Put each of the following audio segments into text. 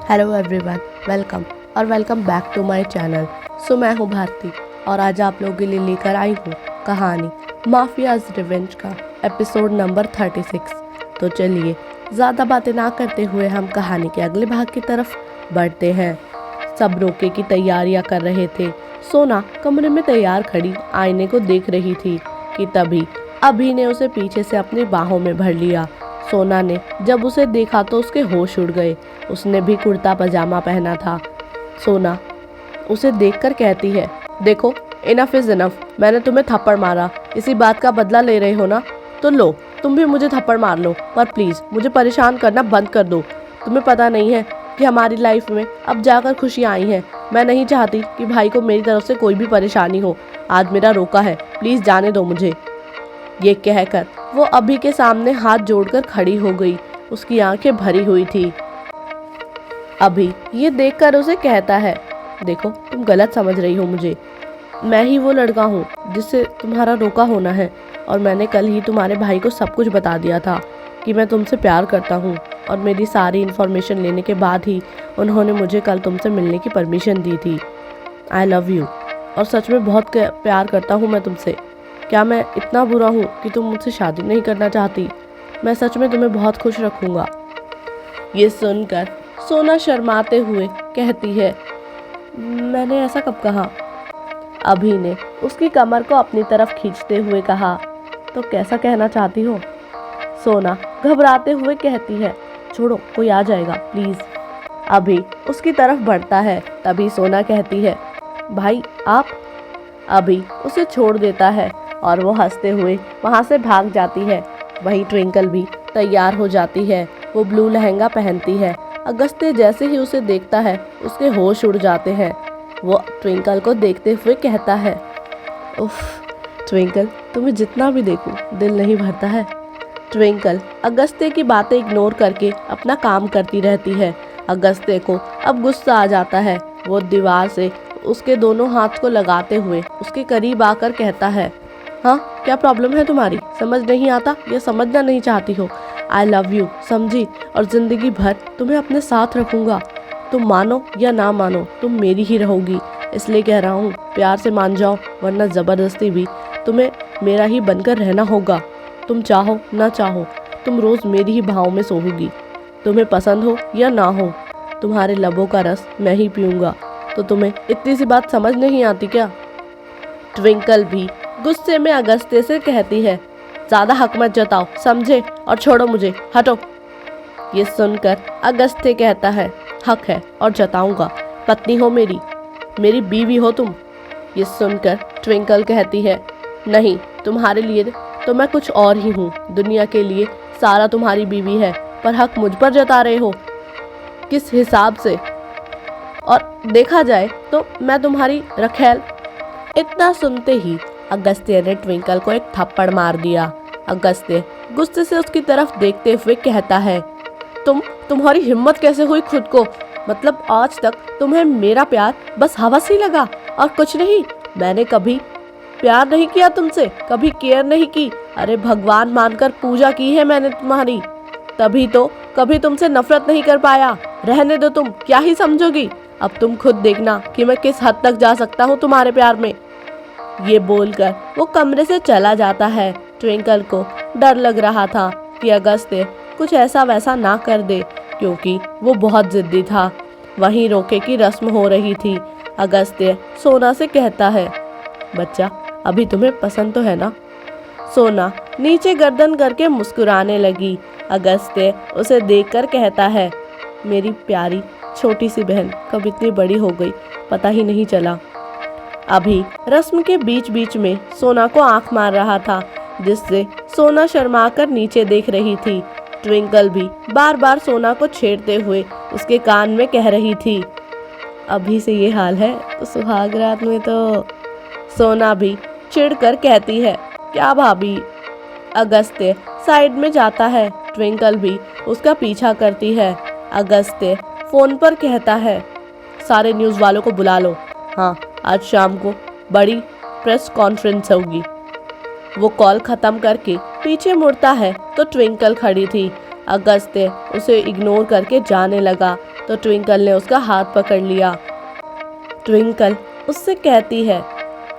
Hello everyone, welcome back to my channel. मैं हूँ भारती और आज आप लोगों के लिए लेकर आई हूँ कहानी माफियाज रिवेंज का एपिसोड नंबर 36। तो चलिए ज़्यादा बातें ना करते हुए हम कहानी के अगले भाग की तरफ बढ़ते हैं। सब रोके की तैयारियां कर रहे थे। सोना कमरे में तैयार खड़ी आईने को देख रही थी कि तभी अभी ने उसे पीछे से अपनी बाहों में भर लिया। सोना ने जब उसे देखा तो उसके होश उड़ गए। उसने भी कुर्ता पजामा पहना था। सोना उसे देखकर कहती है, देखो इनफ इज इनफ, मैंने तुम्हें थप्पड़ मारा, इसी बात का बदला ले रहे हो ना, तो लो तुम भी मुझे थप्पड़ मार लो, पर प्लीज़ मुझे परेशान करना बंद कर दो। तुम्हें पता नहीं है कि हमारी लाइफ में अब जाकर खुशियाँ आई हैं। मैं नहीं चाहती कि भाई को मेरी तरफ से कोई भी परेशानी हो। आज मेरा रोका है, प्लीज़ जाने दो मुझे। ये कहकर वो अभी के सामने हाथ जोड़कर खड़ी हो गई। उसकी आंखें भरी हुई थी। अभी ये देखकर उसे कहता है, देखो तुम गलत समझ रही हो मुझे। मैं ही वो लड़का हूँ जिससे तुम्हारा रोका होना है, और मैंने कल ही तुम्हारे भाई को सब कुछ बता दिया था कि मैं तुमसे प्यार करता हूँ, और मेरी सारी इन्फॉर्मेशन लेने के बाद ही उन्होंने मुझे कल तुमसे मिलने की परमिशन दी थी। आई लव यू, और सच में बहुत प्यार करता हूँ मैं तुमसे। क्या मैं इतना बुरा हूँ कि तुम मुझसे शादी नहीं करना चाहती? मैं सच में तुम्हें बहुत खुश रखूँगा। ये सुनकर सोना शर्माते हुए कहती है, मैंने ऐसा कब कहा? अभी ने उसकी कमर को अपनी तरफ खींचते हुए कहा, तो कैसा कहना चाहती हो? सोना घबराते हुए कहती है, छोड़ो कोई आ जाएगा प्लीज़। अभी उसकी तरफ बढ़ता है। तभी सोना कहती है, भाई आप? अभी उसे छोड़ देता है और वो हंसते हुए वहाँ से भाग जाती है। वहीं ट्विंकल भी तैयार हो जाती है। वो ब्लू लहंगा पहनती है। अगस्त्य जैसे ही उसे देखता है उसके होश उड़ जाते हैं। वो ट्विंकल को देखते हुए कहता है, उफ ट्विंकल, तुम्हें जितना भी देखूं दिल नहीं भरता है। ट्विंकल अगस्त्य की बातें इग्नोर करके अपना काम करती रहती है। अगस्त्य को अब गुस्सा आ जाता है। वो दीवार से उसके दोनों हाथ को लगाते हुए उसके करीब आकर कहता है, हाँ क्या प्रॉब्लम है तुम्हारी? समझ नहीं आता या समझना नहीं चाहती हो? आई लव यू, समझी? और ज़िंदगी भर तुम्हें अपने साथ रखूँगा। तुम मानो या ना मानो तुम मेरी ही रहोगी। इसलिए कह रहा हूँ प्यार से मान जाओ, वरना ज़बरदस्ती भी तुम्हें मेरा ही बनकर रहना होगा। तुम चाहो ना चाहो तुम रोज़ मेरी ही भाव में सोओगी। तुम्हें पसंद हो या ना हो, तुम्हारे लबों का रस मैं ही पीऊँगा। तो तुम्हें इतनी सी बात समझ नहीं आती क्या? ट्विंकल भी गुस्से में अगस्त्य से कहती है, ज़्यादा हक मत जताओ, समझे? और छोड़ो मुझे, हटो। ये सुनकर अगस्त्य कहता है, हक है और जताऊंगा। पत्नी हो मेरी, मेरी बीवी हो तुम। ये सुनकर ट्विंकल कहती है, नहीं, तुम्हारे लिए तो मैं कुछ और ही हूँ। दुनिया के लिए सारा तुम्हारी बीवी है, पर हक मुझ पर जता रहे हो, किस हिसाब से? और देखा जाए तो मैं तुम्हारी रखैल। इतना सुनते ही अगस्त्य ने ट्विंकल को एक थप्पड़ मार दिया। अगस्त्य गुस्से से उसकी तरफ देखते हुए कहता है, तुम्हारी हिम्मत कैसे हुई खुद को? मतलब आज तक तुम्हें मेरा प्यार बस हवस ही लगा और कुछ नहीं? मैंने कभी प्यार नहीं किया तुमसे, कभी केयर नहीं की। अरे भगवान मानकर पूजा की है मैंने तुम्हारी, तभी तो कभी तुमसे नफरत नहीं कर पाया। रहने दो, तुम क्या ही समझोगी? अब तुम खुद देखना कि मैं किस हद तक जा सकता हूँ तुम्हारे प्यार में। ये बोलकर वो कमरे से चला जाता है। ट्विंकल को डर लग रहा था कि अगस्त्य कुछ ऐसा वैसा ना कर दे, क्योंकि वो बहुत जिद्दी था। वहीं रोके की रस्म हो रही थी। अगस्त्य सोना से कहता है, बच्चा अभी तुम्हें पसंद तो है ना? सोना नीचे गर्दन करके मुस्कुराने लगी। अगस्त्य उसे देखकर कहता है, मेरी प्यारी छोटी सी बहन कब इतनी बड़ी हो गई, पता ही नहीं चला। अभी रस्म के बीच बीच में सोना को आंख मार रहा था, जिससे सोना शर्मा कर नीचे देख रही थी। ट्विंकल भी बार बार सोना को छेड़ते हुए उसके कान में कह रही थी, अभी से ये हाल है तो सुहाग रात में तो। सोना भी चिढ़कर कहती है, क्या भाभी? अगस्त्य साइड में जाता है। ट्विंकल भी उसका पीछा करती है। अगस्त्य फोन पर कहता है, सारे न्यूज़ वालों को बुला लो। हाँ, आज शाम को बड़ी प्रेस कॉन्फ्रेंस होगी। वो कॉल ख़त्म करके पीछे मुड़ता है तो ट्विंकल खड़ी थी। अगस्त्य उसे इग्नोर करके जाने लगा तो ट्विंकल ने उसका हाथ पकड़ लिया। ट्विंकल उससे कहती है,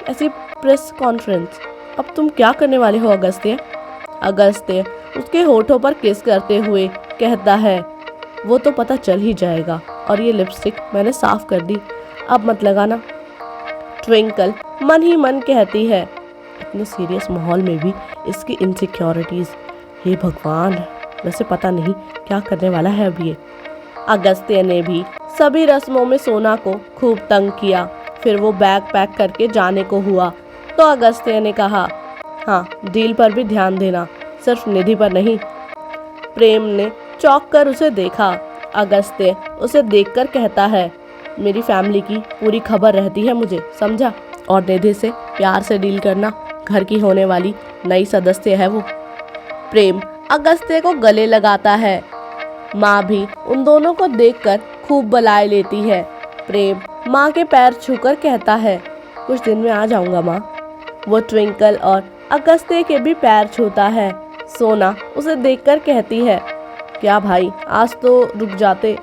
ऐसी प्रेस कॉन्फ्रेंस, अब तुम क्या करने वाले हो अगस्त्य? अगस्त्य उसके होठों पर किस करते हुए कहता है, वो तो पता चल ही जाएगा, और ये लिपस्टिक मैंने साफ कर दी, अब मत लगाना। ट्विंकल मन ही मन कहती है, इतने सीरियस माहौल में भी इसकी इनसिक्योरिटीज, हे भगवान, वैसे पता नहीं क्या करने वाला है अब ये। अगस्त्य ने भी सभी रस्मों में सोना को खूब तंग किया। फिर वो बैग पैक करके जाने को हुआ तो अगस्त्य ने कहा, हाँ, डील पर भी ध्यान देना, सिर्फ निधि पर नहीं। प्रेम ने चौंक कर उसे देखा। अगस्त्य उसे देखकर कहता है, मेरी फैमिली की पूरी खबर रहती है मुझे, समझा? और निधि से प्यार से डील करना, घर की होने वाली नई सदस्य है वो। प्रेम अगस्त्य को गले लगाता है। माँ भी उन दोनों को देखकर खूब बलाए लेती है। प्रेम माँ के पैर छूकर कहता है, कुछ दिन में आ जाऊंगा माँ। वो ट्विंकल और अगस्त्य के भी पैर छूता है। सोना उसे देखकर कहती है, क्या भाई, आज तो रुक जाते।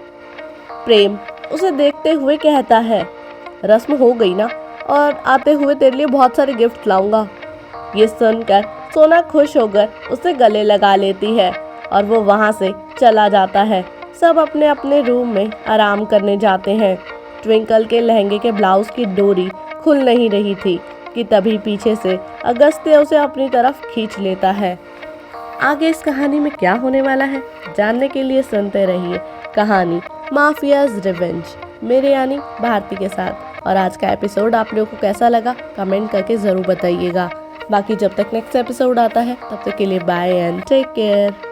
प्रेम उसे देखते हुए कहता है, रस्म हो गई ना, और आते हुए तेरे लिए बहुत सारे गिफ्ट लाऊंगा। ये सुनकर सोना खुश होकर उसे गले लगा लेती है और वो वहाँ से चला जाता है। सब अपने अपने रूम में आराम करने जाते हैं। ट्विंकल के लहंगे के ब्लाउज की डोरी खुल नहीं रही थी कि तभी पीछे से अगस्त्य उसे अपनी तरफ खींच लेता है। आगे इस कहानी में क्या होने वाला है जानने के लिए सुनते रहिए कहानी माफियाज रिवेंज, मेरे यानी भारती के साथ। और आज का एपिसोड आप लोगों को कैसा लगा कमेंट करके ज़रूर बताइएगा। बाकी जब तक नेक्स्ट एपिसोड आता है तब तक के लिए बाय एंड टेक केयर।